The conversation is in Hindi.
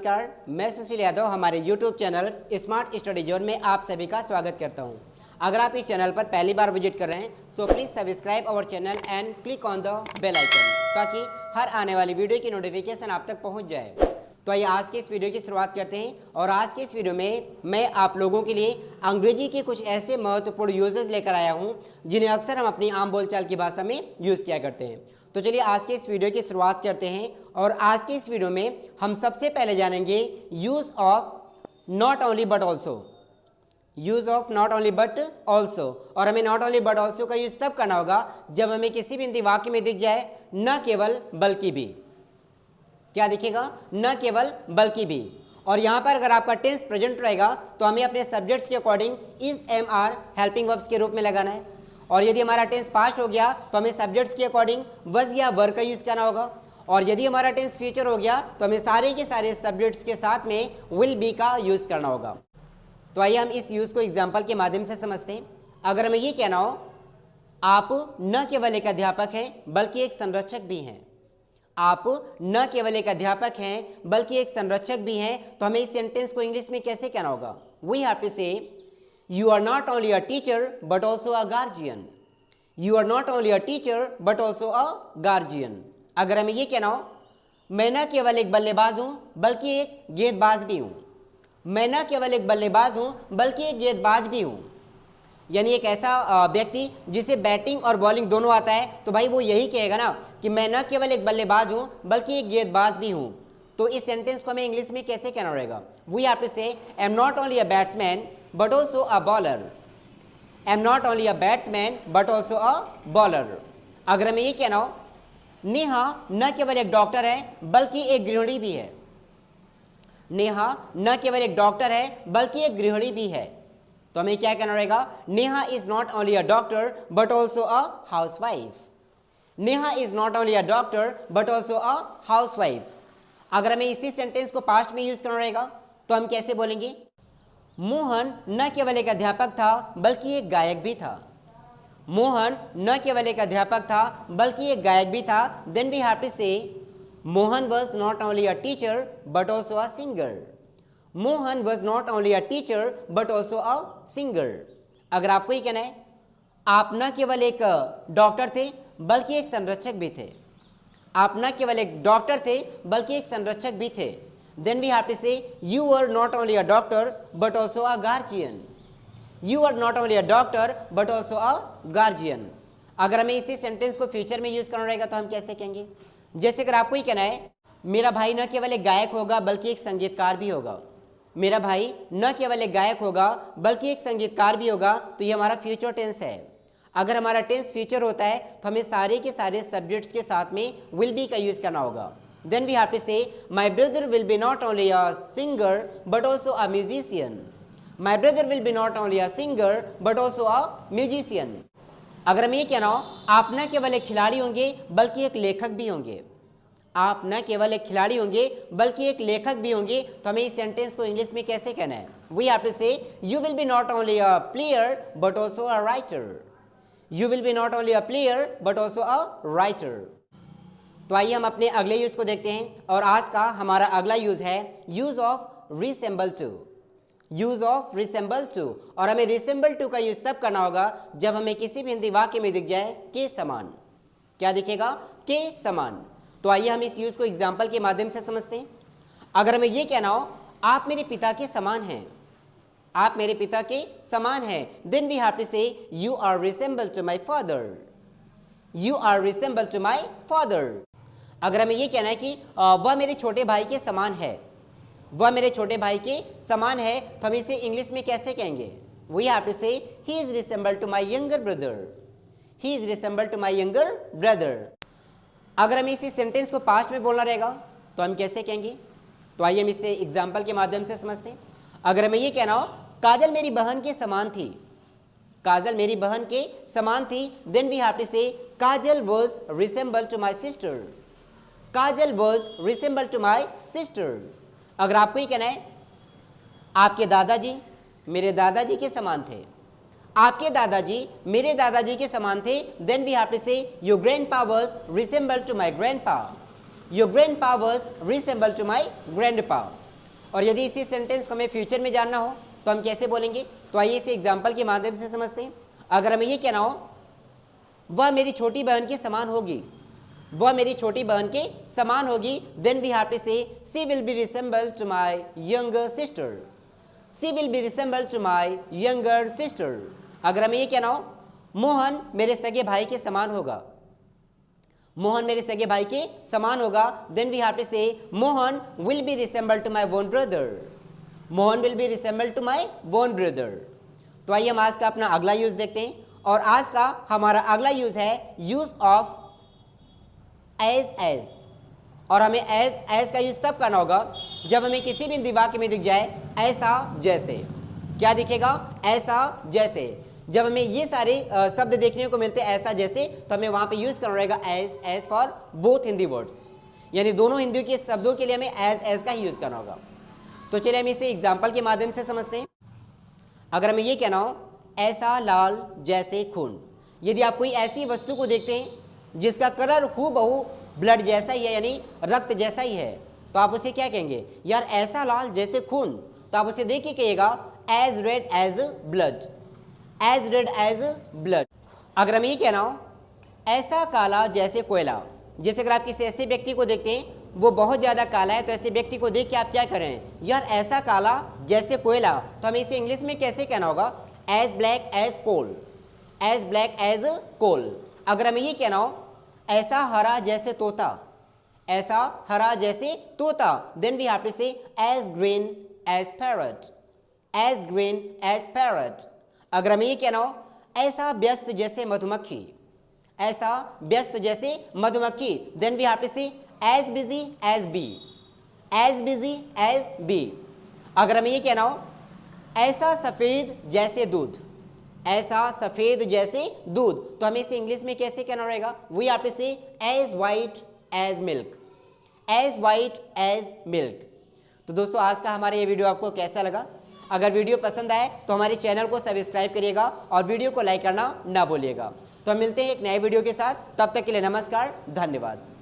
नमस्कार, मैं सुशील यादव हमारे YouTube channel smart study zone में आप सभी का स्वागत करता हूं। अगर आप इस चैनल पर पहली बार विजिट कर रहे हैं so please subscribe our channel and click on the bell icon ताकि हर आने वाली वीडियो की नोटिफिकेशन आप तक पहुंच जाए। तो आइए आज के इस वीडियो की शुरुआत करते हैं और आज के इस वीडियो में मैं आप लोगों के लिए अंग्रेजी के कुछ ऐसे महत्वपूर्ण यूजेस लेकर आया हूं जिन्हें अक्सर हम अपनी आम बोलचाल की भाषा में यूज़ किया करते हैं। तो चलिए आज के इस वीडियो की शुरुआत करते हैं और आज के इस वीडियो में हम सबसे पहले जानेंगे use of not only but also. Use of not only but also, और हमें नॉट ओनली बट ऑल्सो का यूज़ तब करना होगा जब हमें किसी भी हिंदी वाक्य में दिख जाए न केवल बल्कि भी। क्या दिखेगा? न केवल बल्कि भी। और यहाँ पर अगर आपका टेंस प्रेजेंट रहेगा तो हमें अपने सब्जेक्ट्स के according is am are helping verbs के रूप में लगाना है, और यदि हमारा टेंस पास्ट हो गया तो हमें सब्जेक्ट्स के अकॉर्डिंग वज या वर का यूज़ करना होगा, और यदि हमारा टेंस फ्यूचर हो गया तो हमें सारे के सारे सब्जेक्ट्स के साथ में विल बी का यूज़ करना होगा। तो आइए हम इस यूज़ को एग्जाम्पल के माध्यम से समझते हैं। अगर हमें ये कहना हो आप न केवल एक अध्यापक हैं बल्कि एक संरक्षक भी हैं, आप न केवल एक अध्यापक हैं बल्कि एक संरक्षक भी हैं, तो हमें इस सेंटेंस को इंग्लिश में कैसे कहना होगा? We have to say you are not only a teacher but also a guardian. You are not only a teacher but also a guardian. अगर हमें ये कहना हो मैं न केवल एक बल्लेबाज हूँ बल्कि एक गेंदबाज भी हूँ, मैं न केवल एक बल्लेबाज हूँ बल्कि एक गेंदबाज भी हूँ, यानी एक ऐसा व्यक्ति जिसे बैटिंग और बॉलिंग दोनों आता है, तो भाई वो यही कहेगा ना कि मैं न केवल एक बल्लेबाज हूँ बल्कि एक गेंदबाज भी हूँ। तो इस सेंटेंस को हमें इंग्लिश में कैसे कहना रहेगा? वी हैव टू से I am not only a batsman but also a bowler. I am not only a batsman but also a bowler. अगर हमें ये कहना हो नेहा न केवल एक डॉक्टर है बल्कि एक गृहिणी भी है। नेहा न केवल एक डॉक्टर है बल्कि एक गृहिणी भी है, तो हमें क्या कहना रहेगा? Neha is not only a doctor but also a housewife. Neha is not only a doctor but also a housewife. अगर हमें इसी सेंटेंस को पास्ट में यूज करना रहेगा तो हम कैसे बोलेंगे? मोहन न केवल एक अध्यापक था बल्कि एक गायक भी था। मोहन न केवल एक अध्यापक था बल्कि एक गायक भी था। Then we have to say Mohan was not only a teacher but also a singer. Mohan was not only a teacher but also a singer. अगर आपको ये कहना है आप न केवल एक डॉक्टर थे बल्कि एक संरक्षक भी थे, आप न केवल एक डॉक्टर थे बल्कि एक संरक्षक भी थे, then we have to say you are not only a doctor but also a guardian. You are not only a doctor but also a guardian. अगर हमें इसी सेंटेंस को फ्यूचर में यूज करना रहेगा तो हम कैसे कहेंगे? जैसे अगर आपको ये कहना है मेरा भाई न केवल एक गायक होगा बल्कि एक संगीतकार भी होगा। मेरा भाई न केवल एक गायक होगा बल्कि एक संगीतकार भी होगा, तो ये हमारा फ्यूचर टेंस है। अगर हमारा टेंस फ्यूचर होता है तो हमें सारे के सारे सब्जेक्ट्स के साथ में विल बी का यूज करना होगा। देन वी हैव टू से my brother will be not only a singer but also a musician. My brother will be not only a singer but also a musician. अगर हम ये कहना हो आप न केवल एक खिलाड़ी होंगे बल्कि एक लेखक भी होंगे, आप न केवल एक खिलाड़ी होंगे बल्कि एक लेखक भी होंगे, तो हमें इस सेंटेंस को इंग्लिश में कैसे कहना है? We have to say you will be not only a player but also a writer. You will be not only a player but also a writer. तो आइए हम अपने अगले यूज को देखते हैं, और आज का हमारा अगला यूज है use of resemble to. Use of resemble to, और हमें रिसेंबल टू का यूज तब करना होगा जब हमें किसी भी हिंदी वाक्य में दिख जाए के समान। क्या दिखेगा? के समान। तो आइए हम इस यूज को एग्जाम्पल के माध्यम से समझते हैं। अगर हमें यह कहना हो आप मेरे पिता के समान हैं, आप मेरे पिता के समान हैं, then we have to say you are resemble to my father. You are resemble to my father. अगर हमें यह कहना है कि वह मेरे छोटे भाई के समान है, वह मेरे छोटे भाई के समान है, तो हम इसे इंग्लिश में कैसे कहेंगे? We have to say he is resemble to my younger brother. He is resemble to my younger brother. अगर हमें इसी सेंटेंस को पास्ट में बोलना रहेगा तो हम कैसे कहेंगे? तो आइए हम इसे एग्जाम्पल के माध्यम से समझते हैं। अगर हमें ये कहना हो काजल मेरी बहन के समान थी, काजल मेरी बहन के समान थी, then we have to say Kajal was resemble to my sister. Kajal was resemble to my sister. अगर आपको ये कहना है आपके दादाजी मेरे दादाजी के समान थे, आपके दादाजी मेरे दादाजी के समान थे, then we have to say your grandpa was resemble to my grandpa. Your grandpa was resemble to my grandpa. और यदि इसी सेंटेंस को हमें फ्यूचर में जानना हो तो हम कैसे बोलेंगे, तो आइए इसे एग्जाम्पल के माध्यम से समझते हैं। अगर हमें ये कहना हो वह मेरी छोटी बहन के समान होगी, वह मेरी छोटी बहन के समान होगी, then we have to say she will be resemble to my younger sister, she will be resemble to my younger sister. अगर हमें ये कहना हो मोहन मेरे सगे भाई के समान होगा, मोहन मेरे सगे भाई के समान होगा, then we have to say Mohan will be resemble to my born brother, Mohan will be resemble to my born brother. तो आइए हम आज का अपना अगला यूज देखते हैं, और आज का हमारा अगला यूज है यूज ऑफ एज। और हमें एज का यूज तब करना होगा जब हमें किसी भी हिंदी वाक्य में दिख जाए ऐसा जैसे। क्या दिखेगा? ऐसा जैसे। जब हमें ये सारे शब्द देखने को मिलते हैं ऐसा जैसे, तो हमें वहां पे यूज करना रहेगा as for both Hindi words, यानी दोनों हिंदी के शब्दों के लिए हमें एज का ही यूज करना होगा। तो चलिए हम इसे एग्जाम्पल के माध्यम से समझते हैं। अगर हमें ये कहना हो ऐसा लाल जैसे खून, यदि आप कोई ऐसी वस्तु को देखते हैं जिसका कलर हूबहू ब्लड जैसा ही है, यानी रक्त जैसा ही है, तो आप उसे क्या कहेंगे? यार ऐसा लाल जैसे खून। तो आप उसे देख के कहिएगा as red as blood, as red as blood. अगर हमें ये कहना हो ऐसा काला जैसे कोयला, जैसे अगर आप किसी ऐसे व्यक्ति को देखते हैं वो बहुत ज़्यादा काला है, तो ऐसे व्यक्ति को देख के आप क्या करें? यार ऐसा काला जैसे कोयला। तो हमें इसे इंग्लिश में कैसे कहना होगा? As black as coal, as black as coal. अगर हमें ये कहना हो ऐसा हरा जैसे तोता, ऐसा हरा जैसे तोता, then we have to say as green as parrot, as green as parrot. अगर हमें ये कहना हो ऐसा व्यस्त जैसे मधुमक्खी, ऐसा व्यस्त जैसे मधुमक्खी, then we have to say as busy as bee, as busy as bee. अगर हमें ये कहना हो ऐसा सफेद जैसे दूध, ऐसा सफेद जैसे दूध, तो हमें इसे इंग्लिश में कैसे कहना रहेगा? We have to say as white as milk, as white as milk. तो दोस्तों आज का हमारा ये वीडियो आपको कैसा लगा? अगर वीडियो पसंद आए तो हमारे चैनल को सब्सक्राइब करिएगा और वीडियो को लाइक करना ना भूलिएगा। तो हम मिलते हैं एक नए वीडियो के साथ, तब तक के लिए नमस्कार, धन्यवाद।